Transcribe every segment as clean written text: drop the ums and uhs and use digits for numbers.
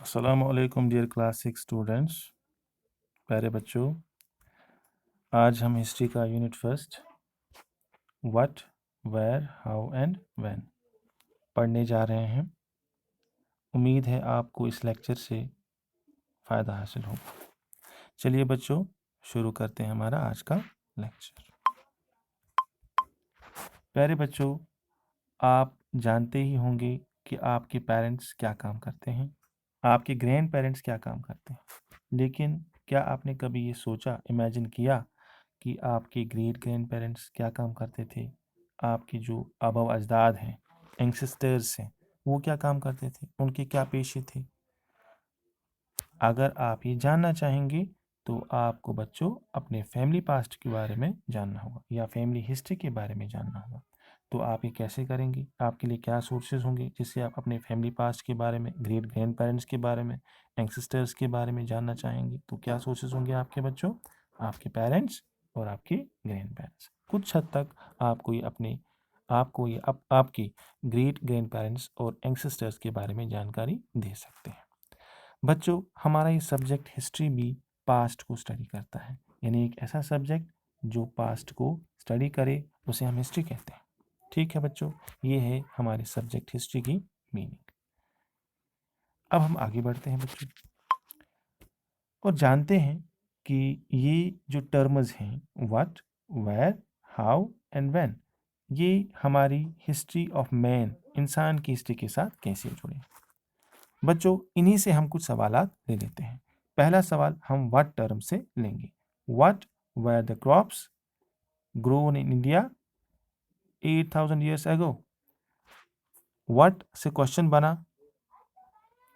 अस्सलामु अलैकुम dear class 6 students. प्यारे बच्चों, आज हम हिस्ट्री का unit first what, where, how and when पढ़ने जा रहे हैं। उम्मीद है आपको इस लेक्चर से फ़ायदा हासिल होगा। चलिए बच्चों, शुरू करते हैं हमारा आज का लेक्चर। प्यारे बच्चों, आप जानते ही होंगे कि आपके पेरेंट्स क्या काम करते हैं, आपके ग्रैंड पेरेंट्स क्या काम करते हैं। लेकिन क्या आपने कभी ये सोचा, इमेजिन किया कि आपके ग्रेट ग्रैंड पेरेंट्स क्या काम करते थे? आपके जो आबा अजदाद हैं, एंसेस्टर्स हैं, वो क्या काम करते थे? उनके क्या पेशे थे? अगर आप ये जानना चाहेंगे तो आपको बच्चों अपने फैमिली पास्ट के बारे में जानना होगा या फैमिली हिस्ट्री के बारे में जानना होगा। तो आप ये कैसे करेंगे? आपके लिए क्या सोर्सेज होंगे जिससे आप अपने फैमिली पास्ट के बारे में, ग्रेट ग्रैंड पेरेंट्स के बारे में, एंसेस्टर्स के बारे में जानना चाहेंगे? तो क्या सोर्सेज होंगे आपके बच्चों? आपके पेरेंट्स और आपके ग्रैंड पेरेंट्स। कुछ हद तक आपको ये आपकी ग्रेट ग्रैंड पेरेंट्स और एंसेस्टर्स के बारे में जानकारी दे सकते हैं। बच्चों, हमारा ये सब्जेक्ट हिस्ट्री भी पास्ट को स्टडी करता है, यानी एक ऐसा सब्जेक्ट जो पास्ट को स्टडी करे उसे हम हिस्ट्री कहते हैं। ठीक है बच्चों, ये है हमारे सब्जेक्ट हिस्ट्री की मीनिंग। अब हम आगे बढ़ते हैं बच्चों और जानते हैं कि ये जो टर्म्स हैं what, where, how and when, ये हमारी हिस्ट्री ऑफ मैन, इंसान की हिस्ट्री के साथ कैसे जुड़े। बच्चों, इन्हीं से हम कुछ सवालात ले लेते हैं। पहला सवाल हम व्हाट टर्म से लेंगे। What were the crops grown in India 8000 years ago? What से क्वेश्चन बना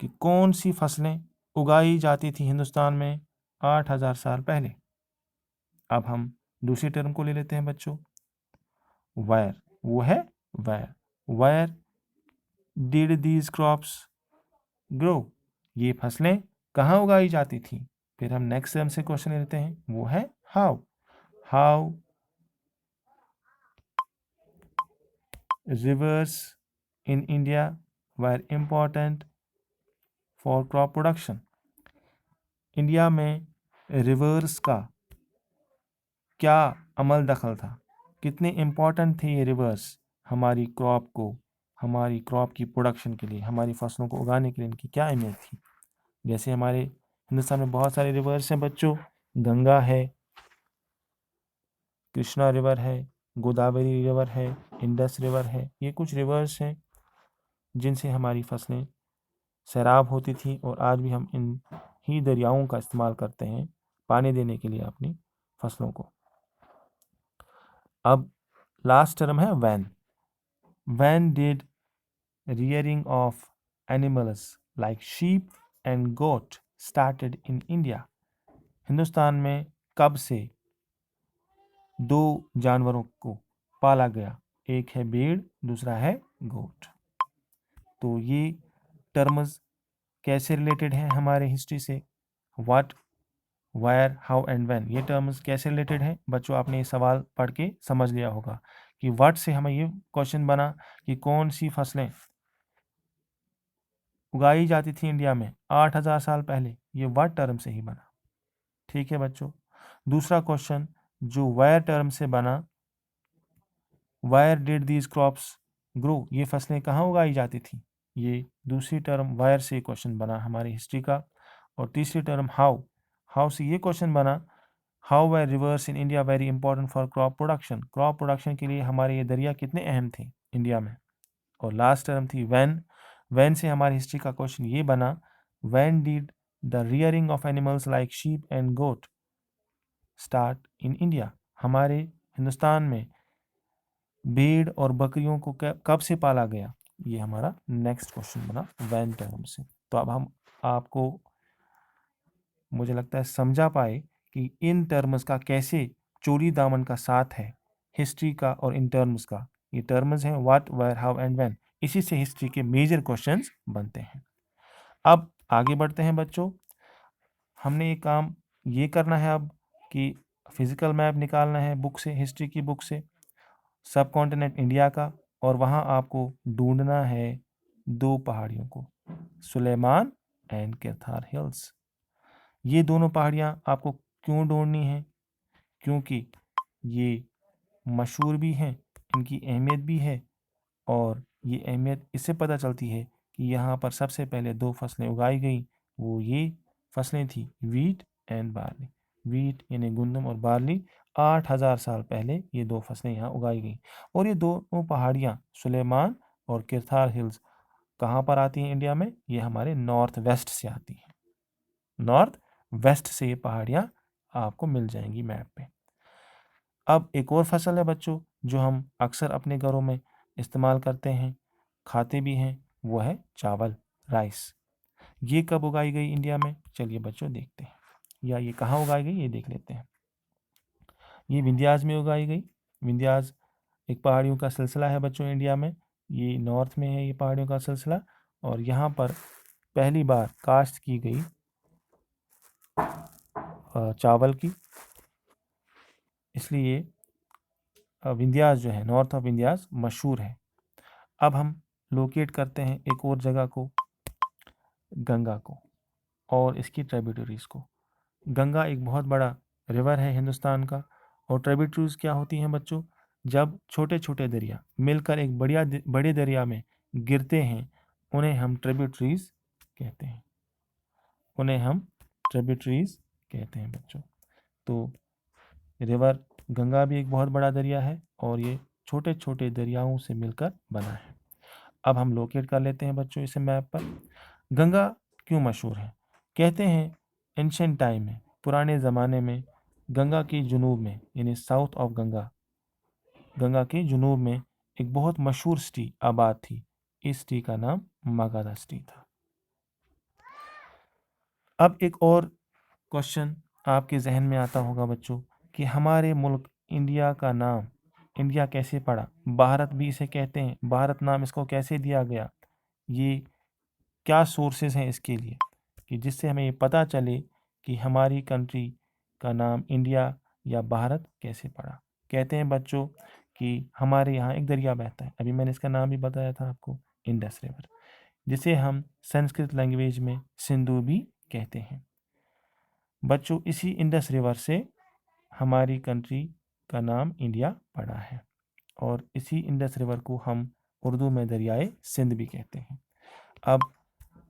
कि कौन सी फसलें उगाई जाती थी हिंदुस्तान में 8000 साल पहले। अब हम दूसरी टर्म को ले लेते हैं बच्चों, वायर। वो है wire. Wire did these crops grow? ये फसलें कहाँ उगाई जाती थी? फिर हम नेक्स्ट टर्म से क्वेश्चन लेते हैं, वो है how. How rivers in India were important for crop production? India में रिवर्स का क्या अमल दखल था? कितने इम्पोर्टेंट थे ये रिवर्स हमारी क्रॉप की प्रोडक्शन के लिए, हमारी फसलों को उगाने के लिए इनकी क्या अहमियत थी? जैसे हमारे हिंदुस्तान में बहुत सारे रिवर्स हैं बच्चों, गंगा है, कृष्णा रिवर है, गोदावरी रिवर है, इंडस रिवर है। ये कुछ रिवर्स हैं जिनसे हमारी फसलें सैराब होती थी और आज भी हम इन ही दरियाओं का इस्तेमाल करते हैं पानी देने के लिए अपनी फसलों को। अब लास्ट टर्म है when. When did rearing of animals like sheep and goat started in India? Hindustan में कब से दो जानवरों को पाला गया? एक है भेड़, दूसरा है गोट। तो ये टर्म्स कैसे रिलेटेड हैं हमारे हिस्ट्री से? What, wire, how and when, ये टर्म्स कैसे रिलेटेड हैं? बच्चों, आपने ये सवाल पढ़ के समझ लिया होगा कि व्हाट से हमें ये क्वेश्चन बना कि कौन सी फसलें उगाई जाती थी इंडिया में 8000 साल पहले, ये व्हाट टर्म से ही बना। ठीक है बच्चों। दूसरा क्वेश्चन जो वायर टर्म से बना, wire did these crops grow, ये फसलें कहाँ उगाई जाती थी? ये दूसरी टर्म वायर से क्वेश्चन बना हमारी हिस्ट्री का। और तीसरी टर्म हाउ, हाउ से ये क्वेश्चन बना, how were reverse in India very important for crop production, crop production के लिए हमारे ये दरिया कितने अहम थे इंडिया में। और लास्ट टर्म थी व्हेन। व्हेन से हमारी हिस्ट्री का क्वेश्चन ये बना, when did the rearing of animals like sheep and goat start in India? हमारे हिंदुस्तान में भेड़ और बकरियों को कब से पाला गया? ये हमारा नेक्स्ट क्वेश्चन बना व्हेन टर्म से। तो अब हम आपको, मुझे लगता है, समझा पाए कि इन टर्म्स का कैसे चोरी दामन का साथ है हिस्ट्री का और इन टर्म्स का। ये टर्म्स हैं what, where, how and when. इसी से हिस्ट्री के मेजर क्वेश्चंस बनते हैं। अब आगे बढ़ते हैं बच्चों। हमने ये काम ये करना है अब कि फिजिकल मैप निकालना है बुक से, हिस्ट्री की बुक से, सब कॉन्टिनेंट इंडिया का। और वहाँ आपको ढूंढना है दो पहाड़ियों को, सुलेमान एंड किरथार हिल्स। ये दोनों पहाड़ियाँ आपको क्यों ढूंढनी है? क्योंकि ये मशहूर भी हैं, इनकी अहमियत भी है, और ये अहमियत इससे पता चलती है कि यहाँ पर सबसे पहले 2 फसलें उगाई गई। वो ये फसलें थी वीट एंड बार्ली। वीट यानी गंदम और बार्ली 8000 साल पहले ये 2 फसलें यहाँ उगाई गई। और ये दोनों पहाड़ियाँ सुलेमान और किरथार हिल्स कहाँ पर आती हैं इंडिया में? ये हमारे नॉर्थ वेस्ट से आती हैं। नॉर्थ वेस्ट से ये पहाड़ियाँ आपको मिल जाएंगी मैप पे। अब एक और फसल है बच्चों जो हम अक्सर अपने घरों में इस्तेमाल करते हैं, खाते भी हैं, वो है चावल, राइस। ये कब उगाई गई इंडिया में? चलिए बच्चों देखते हैं, या ये कहाँ उगाई गई ये देख लेते हैं। ये विंध्याज में उगाई गई। विंध्याज एक पहाड़ियों का सिलसिला है बच्चों इंडिया में। ये नॉर्थ में है ये पहाड़ियों का सिलसिला, और यहाँ पर पहली बार काश्त की गई चावल की, इसलिए विंध्यास जो है, नॉर्थ ऑफ विंध्यास मशहूर है। अब हम लोकेट करते हैं एक और जगह को, गंगा को और इसकी ट्रिब्यूटरीज को। गंगा एक बहुत बड़ा रिवर है हिंदुस्तान का, और ट्रिब्यूटरीज क्या होती हैं बच्चों? जब छोटे छोटे दरिया मिलकर एक बड़े दरिया में गिरते हैं, उन्हें हम ट्रिब्यूटरीज कहते हैं। उन्हें हम ट्रिब्यूटरीज कहते हैं बच्चों। तो रिवर गंगा भी एक बहुत बड़ा दरिया है, और ये छोटे छोटे दरियाओं से मिलकर बना है। अब हम लोकेट कर लेते हैं बच्चों इसे मैप पर। गंगा क्यों मशहूर है? कहते हैं एंशिएंट टाइम में, पुराने ज़माने में, गंगा के जुनूब में यानी साउथ ऑफ गंगा, गंगा के जुनूब में एक बहुत मशहूर सिटी आबाद थी। इस सिटी का नाम मगधा सिटी था। अब एक और क्वेश्चन आपके जहन में आता होगा बच्चों कि हमारे मुल्क इंडिया का नाम इंडिया कैसे पड़ा? भारत भी इसे कहते हैं, भारत नाम इसको कैसे दिया गया? ये क्या सोर्सेज हैं इसके लिए कि जिससे हमें ये पता चले कि हमारी कंट्री का नाम इंडिया या भारत कैसे पड़ा? कहते हैं बच्चों कि हमारे यहाँ एक दरिया बहता है, अभी मैंने इसका नाम भी बताया था आपको, इंडस रिवर, जिसे हम संस्कृत लैंग्वेज में सिंधु भी कहते हैं। बच्चों इसी इंडस रिवर से हमारी कंट्री का नाम इंडिया पड़ा है, और इसी इंडस रिवर को हम उर्दू में दरियाए सिंध भी कहते हैं। अब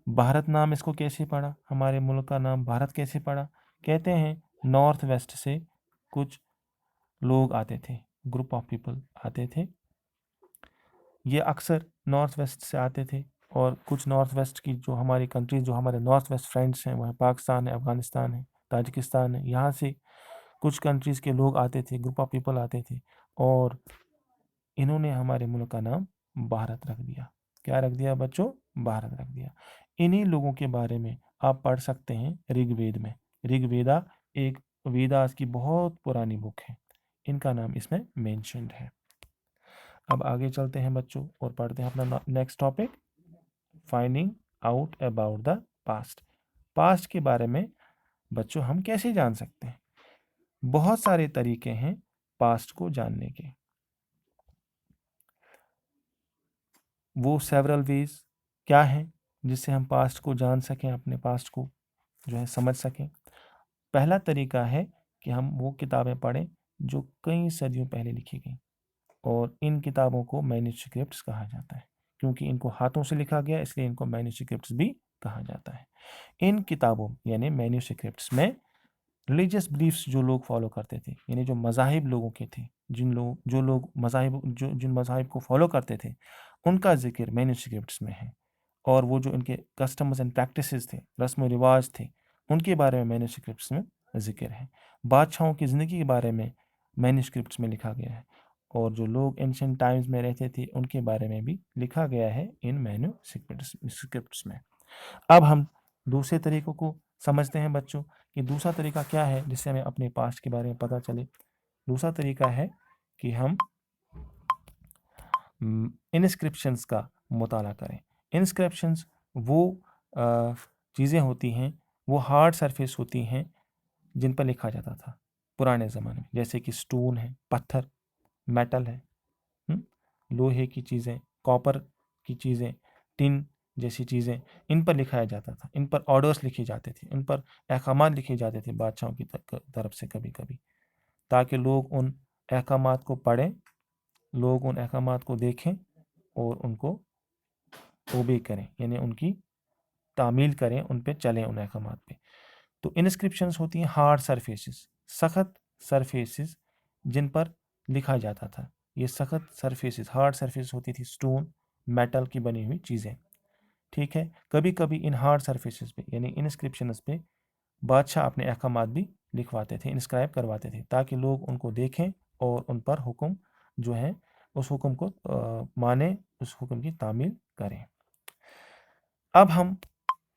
भारत नाम इसको कैसे पड़ा? हमारे मुल्क का नाम भारत कैसे पड़ा? कहते हैं नॉर्थ वेस्ट से कुछ लोग आते थे, ग्रुप ऑफ पीपल आते थे। ये अक्सर नॉर्थ वेस्ट से आते थे, और कुछ नॉर्थ वेस्ट की जो हमारी कंट्रीज, जो हमारे नॉर्थ वेस्ट फ्रेंड्स हैं, वह पाकिस्तान है, अफ़गानिस्तान है, ताजिकिस्तान है, यहाँ से कुछ कंट्रीज़ के लोग आते थे, ग्रुप ऑफ पीपल आते थे, और इन्होंने हमारे मुल्क का नाम भारत रख दिया। क्या रख दिया बच्चों? भारत रख दिया। इन्हीं लोगों के बारे में आप पढ़ सकते हैं ऋग्वेद में। ऋग्वेदा एक वेदास की बहुत पुरानी बुक है, इनका नाम इसमें मेंशन्ड है। अब आगे चलते हैं बच्चों और पढ़ते हैं अपना next topic, finding out about the past. Past के बारे में बच्चों हम कैसे जान सकते हैं? बहुत सारे तरीके हैं पास्ट को जानने के। वो सेवरल वेज क्या हैं जिससे हम पास्ट को जान सकें, अपने पास्ट को जो है समझ सकें? पहला तरीका है कि हम वो किताबें पढ़ें जो कई सदियों पहले लिखी गई, और इन किताबों को मैन्युस्क्रिप्ट्स कहा जाता है, क्योंकि इनको हाथों से लिखा गया इसलिए इनको मैन्युस्क्रिप्ट्स भी कहा जाता है। इन किताबों यानी मैन्युस्क्रिप्ट्स में रिलीजियस बिलीफ्स जो लोग फॉलो करते थे, यानी जो मज़ाहिब लोगों के थे, जो लोग मज़ाहिब जो जिन मज़ाहिब को फॉलो करते थे, उनका ज़िक्र मैन्युस्क्रिप्ट्स में है। और वो जो इनके कस्टम्स एंड प्रैक्टिसेस थे, रस्म व रिवाज थे, उनके बारे में मैन्युस्क्रिप्ट्स में ज़िक्र है। बादशाहों की ज़िंदगी के बारे में मैन्युस्क्रिप्ट्स में लिखा गया है, और जो लोग एंशिएंट टाइम्स में रहते थे उनके बारे में भी लिखा गया है इन मैन्युस्क्रिप्ट्स में। अब हम दूसरे तरीकों को समझते हैं बच्चों कि दूसरा तरीका क्या है जिससे हमें अपने पास्ट के बारे में पता चले। दूसरा तरीका है कि हम इंस्क्रिप्शंस का मुताला करें। इंस्क्रिप्शंस वो चीज़ें होती हैं, वो हार्ड सरफेस होती हैं जिन पर लिखा जाता था पुराने ज़माने में, जैसे कि स्टोन है, पत्थर, मेटल है, लोहे की चीज़ें, कॉपर की चीज़ें, टिन, जैसी चीज़ें, इन पर लिखाया जाता था, इन पर ऑर्डर्स लिखे जाते थे, इन पर अहकामात लिखे जाते थे बादशाहों की तरफ से कभी कभी, ताकि लोग उन अहकामात को पढ़ें, लोग उन अहकामात को देखें और उनको ओबे करें, यानी उनकी तामील करें, उन पे चलें, उन अहकामात पे। तो इंस्क्रिप्शंस होती हैं हार्ड सरफेसेस, सख्त सरफेसेस जिन पर लिखा जाता था। ये सख्त सरफेसेस, हार्ड सरफेस होती थी, स्टोन, मेटल की बनी हुई चीज़ें, ठीक है। कभी कभी इन हार्ड सरफेसेस पे यानी इंस्क्रिप्शंस पे बादशाह अपने अहकामात भी लिखवाते थे, इंस्क्राइब करवाते थे, ताकि लोग उनको देखें और उन पर हुक्म जो है उस हुक्म को माने, उस हुक्म की तामील करें। अब हम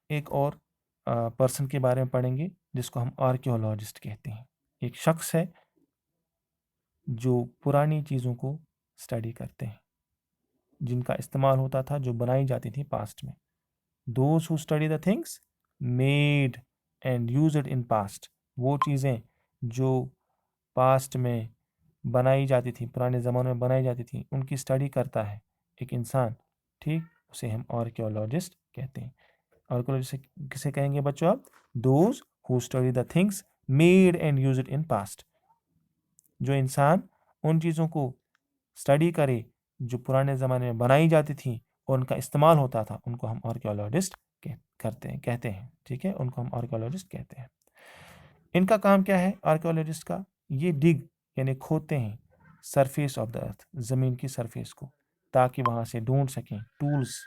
एक और पर्सन के बारे में पढ़ेंगे जिसको हम आर्कियोलॉजिस्ट कहते हैं। एक शख्स है जो पुरानी चीज़ों को स्टडी करते हैं, जिनका इस्तेमाल होता था, जो बनाई जाती थी पास्ट में। Those who study the things made and use it in past, वो चीज़ें जो पास्ट में बनाई जाती थी, पुराने ज़माने में बनाई जाती थी, उनकी स्टडी करता है एक इंसान, ठीक, उसे हम आर्कियोलॉजिस्ट कहते हैं। आर्कियोलॉजिस्ट किसे कहेंगे बच्चों आप? Those who study the things made and use it in past, जो इंसान उन चीज़ों को स्टडी करे जो पुराने ज़माने में बनाई जाती थी और उनका इस्तेमाल होता था, उनको हम आर्कियोलॉजिस्ट कहते हैं, ठीक है, उनको हम आर्कियोलॉजिस्ट कहते हैं। इनका काम क्या है आर्कियोलॉजिस्ट का? ये डिग यानी खोदते हैं सरफेस ऑफ द अर्थ, ज़मीन की सरफेस को, ताकि वहाँ से ढूंढ सकें टूल्स,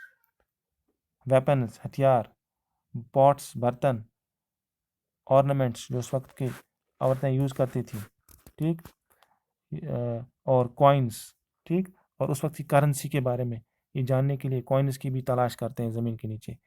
वेपन्स, हथियार, पॉट्स, बर्तन, ऑर्नामेंट्स जो उस वक्त की औरतें यूज़ करती थी, ठीक, और कॉइन्स, ठीक, और उस वक्त की करेंसी के बारे में ये जानने के लिए कॉइन्स की भी तलाश करते हैं ज़मीन के नीचे,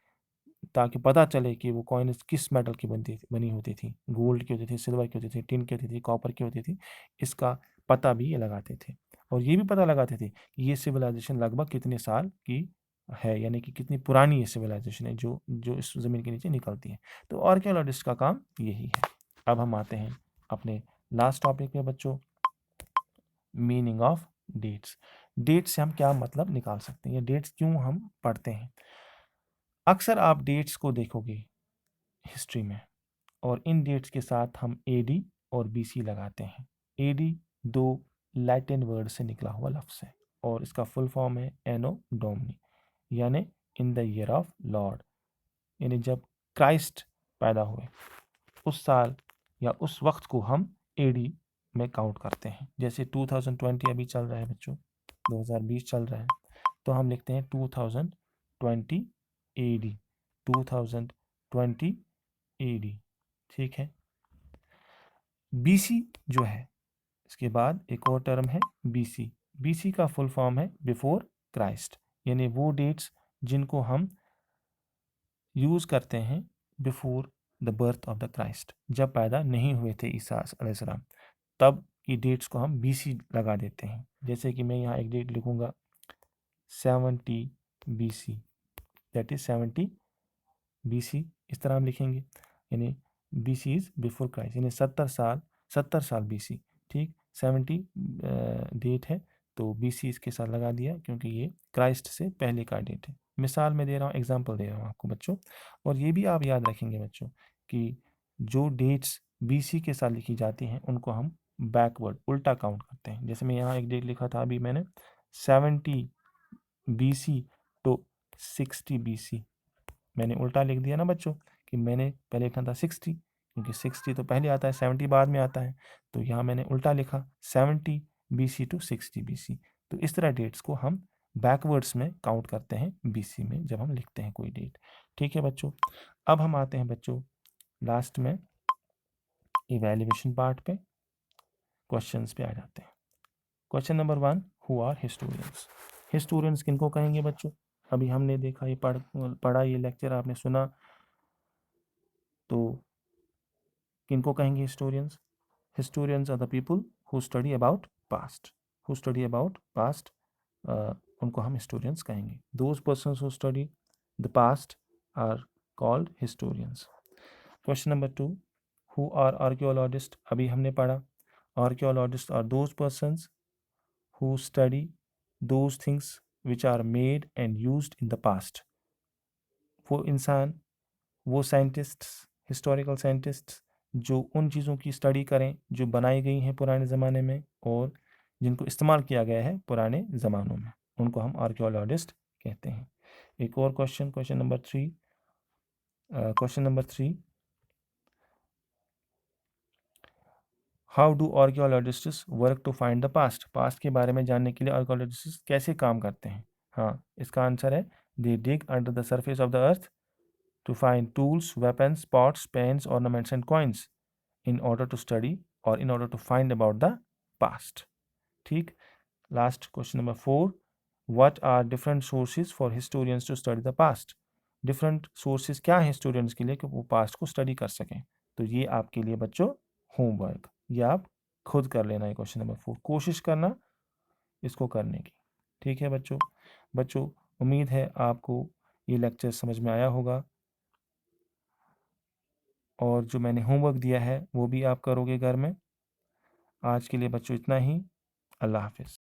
ताकि पता चले कि वो कॉइन्स किस मेटल की बनी होती थी, गोल्ड की होती थी, सिल्वर की होती थी, टिन की होती थी, कॉपर की होती थी। इसका पता भी ये लगाते थे और ये भी पता लगाते थे कि ये सिविलाइजेशन लगभग कितने साल की है, यानी कि कितनी पुरानी ये सिविलाइजेशन है जो जो इस ज़मीन के नीचे निकलती है। तो आर्कियोलॉजिस्ट का काम यही है। अब हम आते हैं अपने लास्ट टॉपिक पे बच्चों, मीनिंग ऑफ डेट्स। डेट्स से हम क्या मतलब निकाल सकते हैं, या डेट्स क्यों हम पढ़ते हैं? अक्सर आप डेट्स को देखोगे हिस्ट्री में, और इन डेट्स के साथ हम एडी और बीसी लगाते हैं। एडी दो लैटिन वर्ड से निकला हुआ लफ्ज़ है और इसका फुल फॉर्म है एनो डोमनी, यानी in the year of Lord, यानी जब क्राइस्ट पैदा हुए उस साल या उस वक्त को हम एडी में काउंट करते हैं। जैसे 2020 अभी चल रहा है बच्चों, 2020 चल रहा है, तो हम लिखते हैं 2020 एडी, 2020 एडी, ठीक है। बीसी जो है, इसके बाद एक और टर्म है बीसी। बीसी का फुल फॉर्म है बिफोर क्राइस्ट, यानी वो डेट्स जिनको हम यूज़ करते हैं before the birth of the Christ, जब पैदा नहीं हुए थे ईसा अलैहिस्सलाम, तब की डेट्स को हम बीसी लगा देते हैं। जैसे कि मैं यहाँ एक डेट लिखूँगा 70 बीसी, दैट इज 70 बीसी, इस तरह हम लिखेंगे, यानी बीसी इज बिफोर क्राइस्ट, यानी 70 साल बीसी, ठीक। 70 डेट है तो बीसी इसके साथ लगा दिया, क्योंकि ये क्राइस्ट से पहले का डेट है। मिसाल में दे रहा हूँ, एग्जांपल दे रहा हूँ आपको बच्चों। और ये भी आप याद रखेंगे बच्चों कि जो डेट्स बीसी के साथ लिखी जाती हैं उनको हम बैकवर्ड, उल्टा काउंट करते हैं। जैसे मैं यहाँ एक डेट लिखा था अभी मैंने 70 बीसी टू 60 बीसी, मैंने उल्टा लिख दिया ना बच्चों, कि मैंने पहले लिखा था 60, क्योंकि 60 तो पहले आता है, 70 बाद में आता है, तो यहाँ मैंने उल्टा लिखा 70 बीसी टू 60 बीसी। तो इस तरह डेट्स को हम बैकवर्ड्स में काउंट करते हैं बीसी में, जब हम लिखते हैं कोई डेट, ठीक है बच्चों। अब हम आते हैं बच्चों लास्ट में इवैल्यूएशन पार्ट पे, क्वेश्चंस पे आ जाते हैं। Question number 1, who are historians? Historians किनको कहेंगे बच्चों? अभी हमने देखा, ये पढ़ा, ये लेक्चर आपने सुना, तो किनको कहेंगे historians? Historians are the people who study about past, who study about past, उनको हम हिस्टोरियंस कहेंगे। Those persons who study the past are called historians. Question number 2, who are archaeologist? अभी हमने पढ़ा, archaeologist are those persons who study those things which are made and used in the past, वो इंसान, वो scientists, historical scientists जो उन चीज़ों की स्टडी करें जो बनाई गई हैं पुराने ज़माने में और जिनको इस्तेमाल किया गया है पुराने ज़मानों में, उनको हम आर्कियोलॉजिस्ट कहते हैं। एक और question, question number 3, how do archaeologists work to find the past? Past के बारे में जानने के लिए आर्कियोलॉजिस्ट्स कैसे काम करते हैं? हाँ, इसका आंसर है they dig under the surface of the earth to find tools, weapons, pots, pens, ornaments, and coins in order to study or in order to find about the past. ठीक. Last question number 4. What are different sources for historians to study the past? Different sources क्या हैं historians के लिए कि वो past को study कर सकें? तो ये आपके लिए बच्चों होमवर्क, ये आप खुद कर लेना है। क्वेश्चन नंबर 4 कोशिश करना इसको करने की। ठीक है बच्चों, उम्मीद है आपको ये लेक्चर समझ में आया होगा और जो मैंने होमवर्क दिया है वो भी आप करोगे घर में। आज के लिए बच्चों इतना ही। अल्लाह हाफ़िज़।